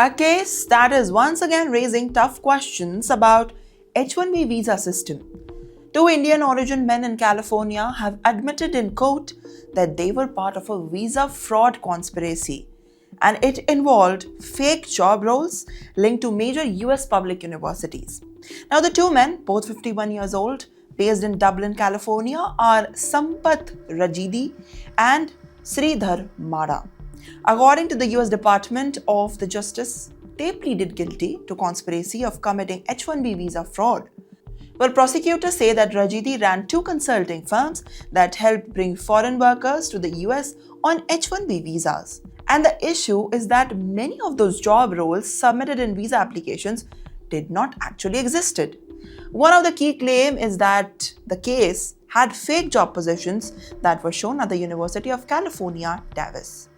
A case that is once again raising tough questions about H-1B visa system. Two Indian origin men in California have admitted in court that they were part of a visa fraud conspiracy, and it involved fake job roles linked to major US public universities. Now, the two men, both 51 years old, based in Dublin, California, are Sampath Rajidi and Sridhar Mada. According to the US Department of the Justice, they pleaded guilty to conspiracy of committing H-1B visa fraud. Well, prosecutors say that Rajidi ran two consulting firms that helped bring foreign workers to the US on H-1B visas. And the issue is that many of those job roles submitted in visa applications did not actually existed. One of the key claims is that the case had fake job positions that were shown at the University of California, Davis.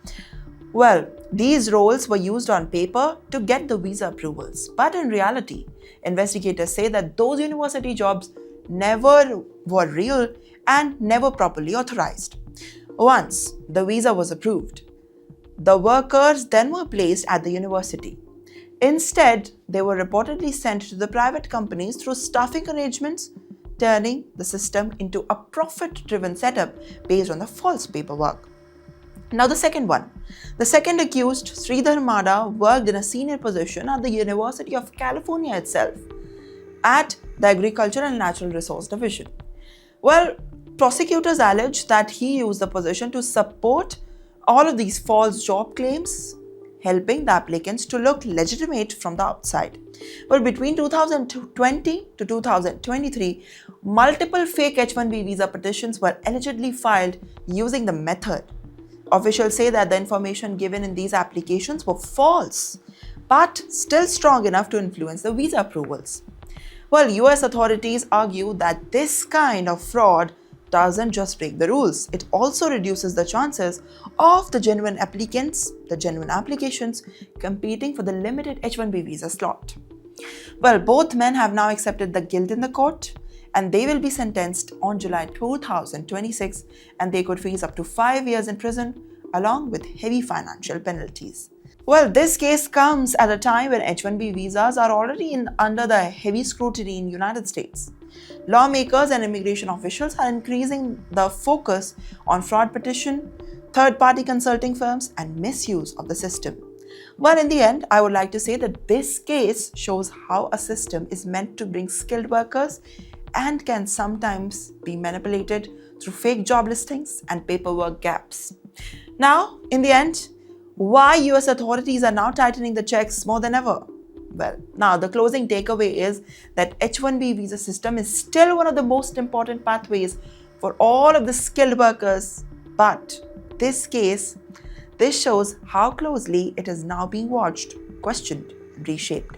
Well, these roles were used on paper to get the visa approvals, but in reality, investigators say that those university jobs never were real and never properly authorized. Once the visa was approved, the workers then were placed at the university. Instead, they were reportedly sent to the private companies through staffing arrangements, turning the system into a profit-driven setup based on the false paperwork. Now the second one. The second accused, Sridhar Mada, worked in a senior position at the University of California itself, at the Agriculture and Natural Resource Division. Well, prosecutors allege that he used the position to support all of these false job claims, helping the applicants to look legitimate from the outside. Well, between 2020 to 2023, multiple fake H-1B visa petitions were allegedly filed using the method. Officials say that the information given in these applications were false, but still strong enough to influence the visa approvals. Well, US authorities argue that this kind of fraud doesn't just break the rules, it also reduces the chances of the genuine applicants, the genuine applications, competing for the limited H-1B visa slot. Well, both men have now accepted the guilt in the court, and they will be sentenced on July 2026, and they could face up to 5 years in prison along with heavy financial penalties. Well, this case comes at a time when H-1B visas are already under the heavy scrutiny in the United States. Lawmakers and immigration officials are increasing the focus on fraud petition, third-party consulting firms, and misuse of the system. Well, in the end, I would like to say that this case shows how a system is meant to bring skilled workers and can sometimes be manipulated through fake job listings and paperwork gaps. Now, in the end, why US authorities are now tightening the checks more than ever? Well, now the closing takeaway is that H-1B visa system is still one of the most important pathways for all of the skilled workers, but this shows how closely it is now being watched, questioned, and reshaped.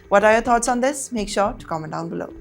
What are your thoughts on this? Make sure to comment down below.